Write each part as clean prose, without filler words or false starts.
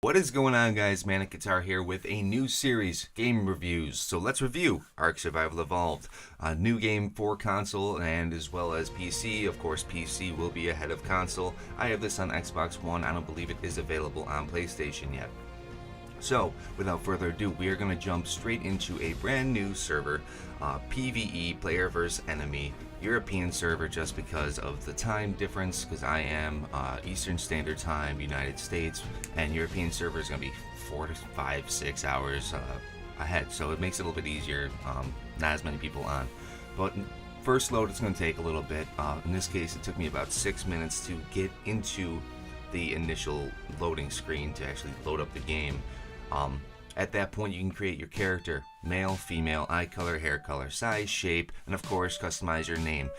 What is going on, guys? ManicGuitar here with a new series, game reviews. So let's review Ark Survival Evolved, a new game for console and as well as PC. Of course, PC will be ahead of console. I have this on Xbox One. I don't believe it is available on PlayStation yet. So, without further ado, we are going to jump straight into a brand new server, PvE, player versus enemy, European server, just because of the time difference, because I am Eastern Standard Time, United States, and European server is going to be 4 to 5, 6 hours ahead, so it makes it a little bit easier, not as many people on. But first load, it's going to take a little bit. In this case, it took me about 6 minutes to get into the initial loading screen to actually load up the game. At that point, you can create your character, male, female, eye color, hair color, size, shape, and of course, customize your name.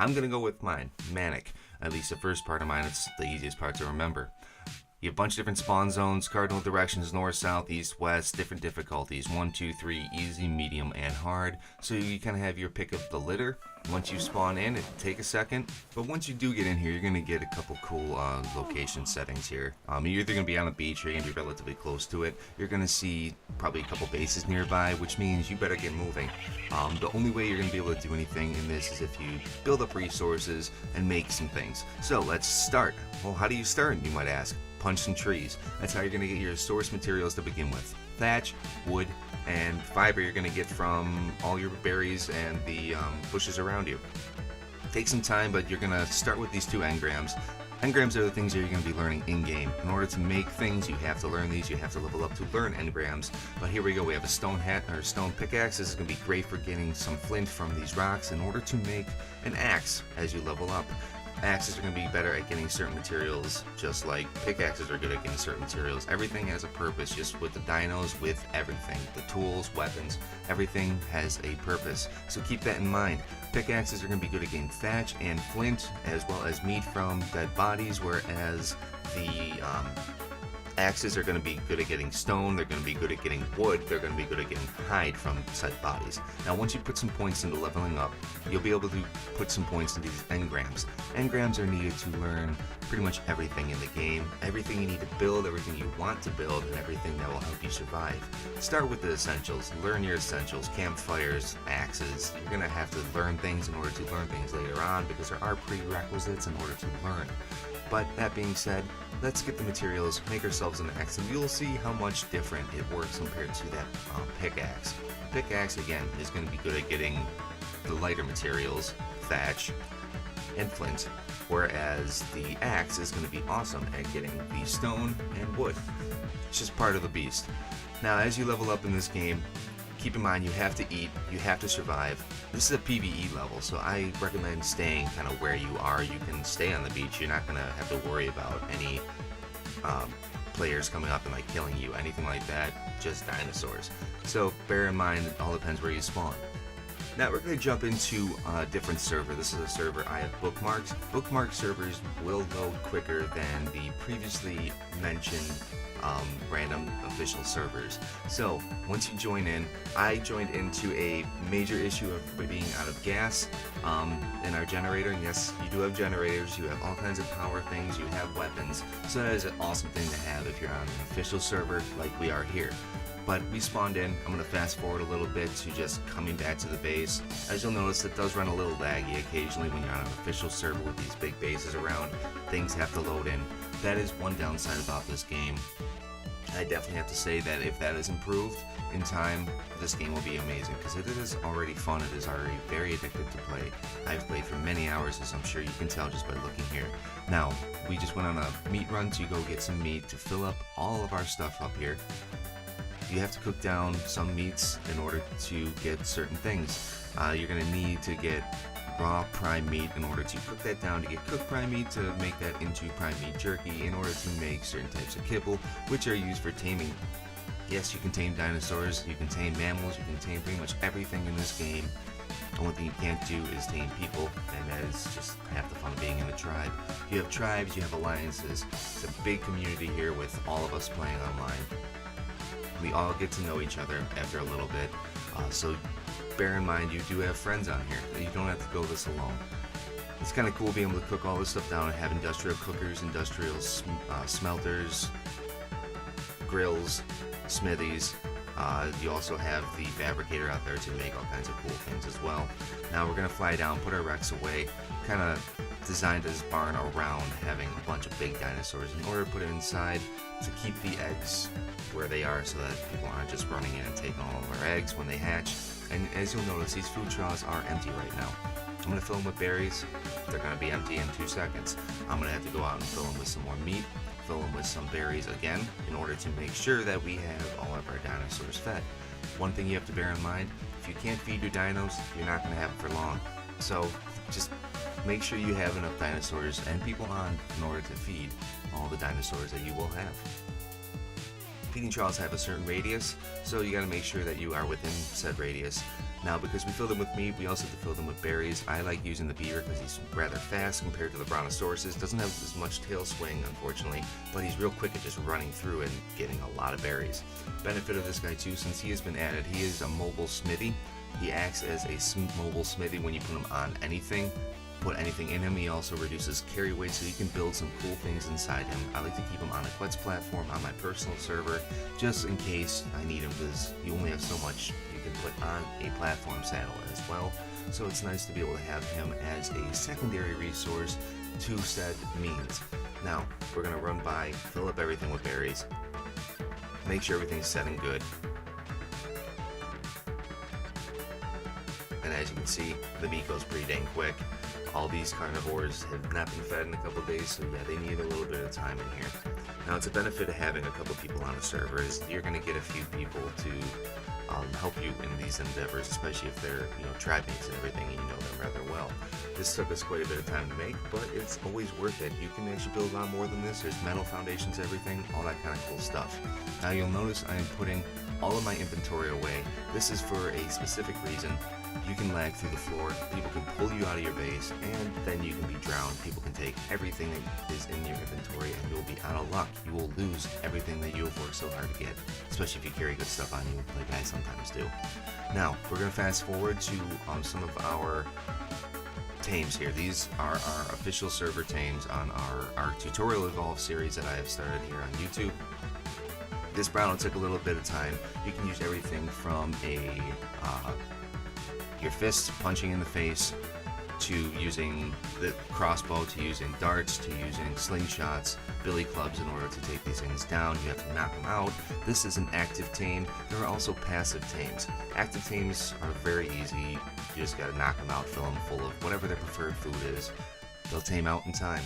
I'm going to go with mine, Manic. At least the first part of mine, it's the easiest part to remember. You have a bunch of different spawn zones, cardinal directions, north, south, east, west, different difficulties, 1, 2, 3, easy, medium, and hard. So you kind of have your pick of the litter. Once you spawn in, it'll take a second, but once you do get in here, you're going to get a couple cool location settings here. You're either going to be on a beach or you're going to be relatively close to it. You're going to see probably a couple bases nearby, which means you better get moving. The only way you're going to be able to do anything in this is if you build up resources and make some things. So let's start. Well, how do you start, you might ask? Punch some trees. That's how you're going to get your source materials to begin with. Thatch, wood, and fiber you're going to get from all your berries and the bushes around you. Take some time, but you're going to start with these 2 engrams. Engrams are the things that you're going to be learning in-game. In order to make things, you have to learn these. You have to level up to learn engrams. But here we go. We have a stone hat or stone pickaxe. This is going to be great for getting some flint from these rocks in order to make an axe as you level up. Axes are going to be better at getting certain materials, just like pickaxes are good at getting certain materials. Everything has a purpose, just with the dinos, with everything. The tools, weapons, everything has a purpose. So keep that in mind. Pickaxes are going to be good at getting thatch and flint, as well as meat from dead bodies, whereas the axes are going to be good at getting stone, they're going to be good at getting wood, they're going to be good at getting hide from said bodies. Now once you put some points into leveling up, you'll be able to put some points into these engrams. Engrams are needed to learn pretty much everything in the game, everything you need to build, everything you want to build, and everything that will help you survive. Start with the essentials, learn your essentials, campfires, axes. You're going to have to learn things in order to learn things later on, because there are prerequisites in order to learn. But that being said, let's get the materials, make ourselves an axe, and you'll see how much different it works compared to that pickaxe. Pickaxe, again, is going to be good at getting the lighter materials, thatch, and flint, whereas the axe is going to be awesome at getting the stone and wood. It's just part of the beast. Now, as you level up in this game, keep in mind you have to eat, you have to survive. This is a PvE level, so I recommend staying kind of where you are. You can stay on the beach. You're not going to have to worry about any players coming up and like killing you, anything like that, just dinosaurs. So bear in mind, it all depends where you spawn. Now we're going to jump into a different server. This is a server I have bookmarked. Bookmarked servers will load quicker than the previously mentioned random official servers. So once you join in, I joined into a major issue of being out of gas in our generator. And yes, you do have generators, you have all kinds of power things, you have weapons. So that is an awesome thing to have if you're on an official server like we are here. But we spawned in. I'm going to fast forward a little bit to just coming back to the base. As you'll notice, it does run a little laggy occasionally when you're on an official server with these big bases around. Things have to load in. That is one downside about this game. I definitely have to say that if that is improved in time, this game will be amazing, because it is already fun. It is already very addictive to play. I've played for many hours, as I'm sure you can tell just by looking here. Now, we just went on a meat run to go get some meat to fill up all of our stuff up here. You have to cook down some meats in order to get certain things. You're going to need to get raw prime meat in order to cook that down, to get cooked prime meat, to make that into prime meat jerky, in order to make certain types of kibble, which are used for taming. Yes, you can tame dinosaurs, you can tame mammals, you can tame pretty much everything in this game. The only thing you can't do is tame people, and that is just half the fun of being in a tribe. You have tribes, you have alliances. It's a big community here with all of us playing online. We all get to know each other after a little bit, so bear in mind you do have friends on here. You don't have to go this alone. It's kind of cool being able to cook all this stuff down and have industrial cookers, industrial smelters, grills, smithies. You also have the fabricator out there to make all kinds of cool things as well. Now we're going to fly down, put our Rex away, kind of designed this barn around having a bunch of big dinosaurs in order to put it inside to keep the eggs where they are so that people aren't just running in and taking all of our eggs when they hatch. And as you'll notice, these food straws are empty right now. I'm going to fill them with berries. They're going to be empty in 2 seconds. I'm going to have to go out and fill them with some more meat, fill them with some berries again, in order to make sure that we have all of our dinosaurs fed. One thing you have to bear in mind, if you can't feed your dinos, you're not going to have them for long. So just make sure you have enough dinosaurs and people on in order to feed all the dinosaurs that you will have. Feeding troughs have a certain radius, so you got to make sure that you are within said radius. Now, because we fill them with meat, we also have to fill them with berries. I like using the beaver because he's rather fast compared to the brontosauruses. Doesn't have as much tail swing, unfortunately, but he's real quick at just running through and getting a lot of berries. Benefit of this guy too, since he has been added, he is a mobile smithy. He acts as a mobile smithy when you put him on anything. Put anything in him. He also reduces carry weight, so you can build some cool things inside him. I like to keep him on a Quetz platform on my personal server, just in case I need him, because you only have so much you can put on a platform saddle as well. So it's nice to be able to have him as a secondary resource to said means. Now, we're going to run by, fill up everything with berries, make sure everything's set and good. And as you can see, the meat goes pretty dang quick. All these carnivores have not been fed in a couple days, so yeah, they need a little bit of time in here. Now, it's a benefit of having a couple people on the server is you're going to get a few people to help you in these endeavors, especially if they're, tribe mates and everything, and you know them rather well. This took us quite a bit of time to make, but it's always worth it. You can actually build a lot more than this. There's metal foundations, everything, all that kind of cool stuff. Now, you'll notice I am putting all of my inventory away. This is for a specific reason. You can lag through the floor, people can pull you out of your base, and then you can be drowned. People can take everything that is in your inventory, and you'll be out of luck. You will lose everything that you have worked so hard to get, especially if you carry good stuff on you, like I sometimes do. Now, we're going to fast forward to some of our tames here. These are our official server tames on our Tutorial Evolved series that I have started here on YouTube. This battle took a little bit of time. You can use everything from your fists punching in the face, to using the crossbow, to using darts, to using slingshots, billy clubs in order to take these things down. You have to knock them out. This is an active tame. There are also passive tames. Active tames are very easy. You just gotta knock them out, fill them full of whatever their preferred food is. They'll tame out in time.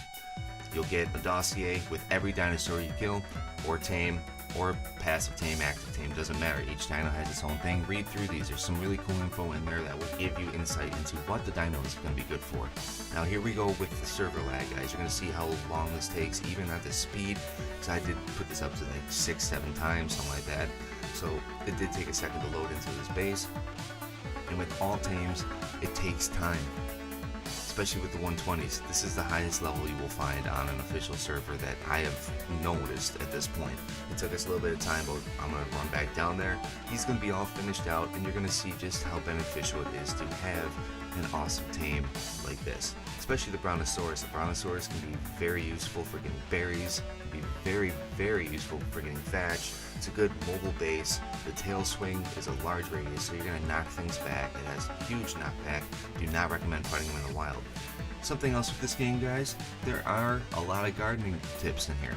You'll get a dossier with every dinosaur you kill, or tame, or passive tame, active tame, doesn't matter. Each dino has its own thing. Read through these. There's some really cool info in there that will give you insight into what the dino is going to be good for. Now here we go with the server lag, guys. You're going to see how long this takes, even at this speed, because I did put this up to like 6-7 times, something like that. So it did take a second to load into this base. And with all tames, it takes time. Especially with the 120s. This is the highest level you will find on an official server that I have noticed at this point. It took us a little bit of time, but I'm going to run back down there. He's going to be all finished out, and you're going to see just how beneficial it is to have an awesome tame like this. Especially the Brontosaurus. The Brontosaurus can be very useful for getting berries, can be very, very useful for getting thatch. It's a good mobile base. The tail swing is a large radius, so you're going to knock things back. It has huge knockback. Do not recommend fighting them in the wild. Something else with this game, guys, there are a lot of gardening tips in here.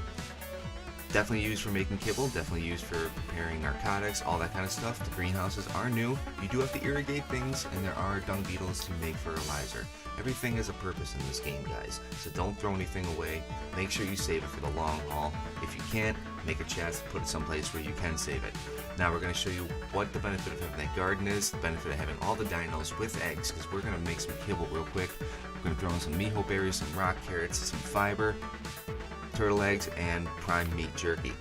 Definitely used for making kibble, definitely used for preparing narcotics, all that kind of stuff. The greenhouses are new. You do have to irrigate things, and there are dung beetles to make fertilizer. Everything has a purpose in this game, guys, so don't throw anything away. Make sure you save it for the long haul. If you can't, make a chest, put it someplace where you can save it. Now we're going to show you what the benefit of having that garden is, the benefit of having all the dinos with eggs, because we're going to make some kibble real quick. We're going to throw in some miho berries, some rock carrots, some fiber, turtle eggs, and prime meat jerky.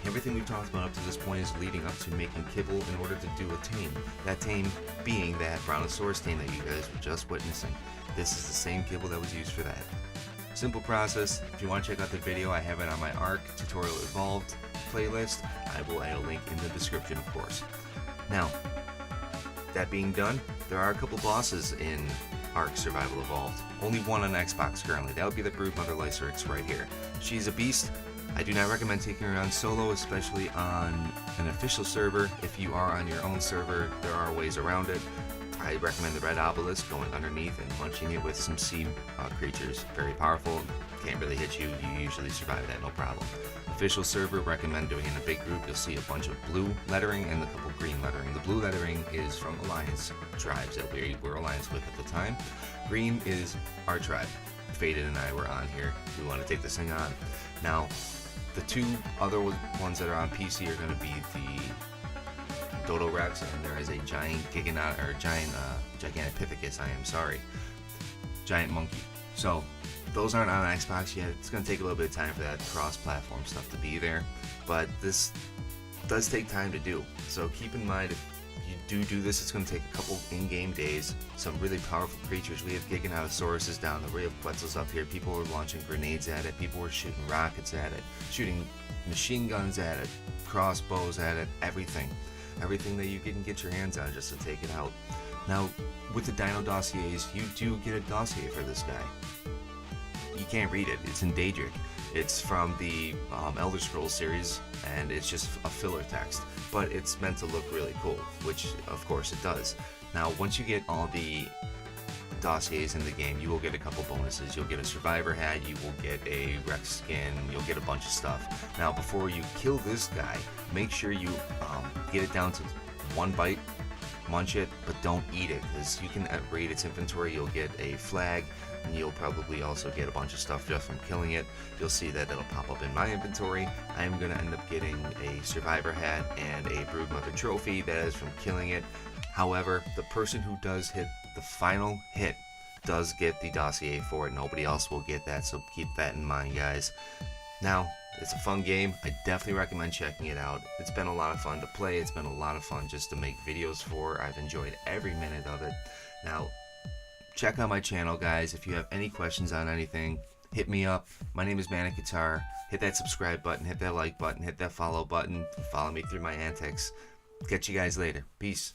Everything we've talked about up to this point is leading up to making kibble in order to do a tame. That tame being that Brontosaurus tame that you guys were just witnessing. This is the same kibble that was used for that. Simple process. If you want to check out the video, I have it on my Ark Tutorial Evolved playlist. I will add a link in the description, of course. Now, that being done, there are a couple bosses in Ark Survival Evolved. Only one on Xbox currently. That would be the Broodmother Lycerix right here. She's a beast. I do not recommend taking her on solo, especially on an official server. If you are on your own server, there are ways around it. I recommend the red obelisk, going underneath and munching it with some sea creatures. Very powerful, can't really hit you, you usually survive that no problem. Official server, recommend doing it in a big group. You'll see a bunch of blue lettering and a couple green lettering. The blue lettering is from Alliance tribes that we were Alliance with at the time. Green is our tribe. Faded and I were on here. We want to take this thing on. Now, the two other ones that are on PC are going to be the Dodo Rex, and there is a giant Gigantopithecus, giant monkey. So those aren't on Xbox yet. It's going to take a little bit of time for that cross-platform stuff to be there, but this does take time to do. So keep in mind, if you do this, it's going to take a couple in-game days. Some really powerful creatures. We have Giganotosauruses down there. We have Quetzals up here. People were launching grenades at it. People were shooting rockets at it, shooting machine guns at it, crossbows at it, everything that you can get your hands on just to take it out. Now, with the Dino dossiers, you do get a dossier for this guy. You can't read it. It's in Daedric. It's from the Elder Scrolls series, and it's just a filler text. But it's meant to look really cool, which of course it does. Now, once you get all the dossiers in the game, you will get a couple bonuses. You'll get a survivor hat, you will get a Rex skin, you'll get a bunch of stuff. Now, before you kill this guy, make sure you get it down to one bite, munch it, but don't eat it, because you can raid its inventory. You'll get a flag, and you'll probably also get a bunch of stuff just from killing it. You'll see that it'll pop up in my inventory. I'm going to end up getting a survivor hat and a Broodmother trophy that is from killing it. However, the person who does hit the final hit does get the dossier for it. Nobody else will get that, so keep that in mind, guys. Now, it's a fun game. I definitely recommend checking it out. It's been a lot of fun to play. It's been a lot of fun just to make videos for. I've enjoyed every minute of it. Now, check out my channel, guys. If you have any questions on anything, hit me up. My name is ManicGuitar. Hit that subscribe button, hit that like button, hit that follow button. Follow me through my antics. Catch you guys later. Peace.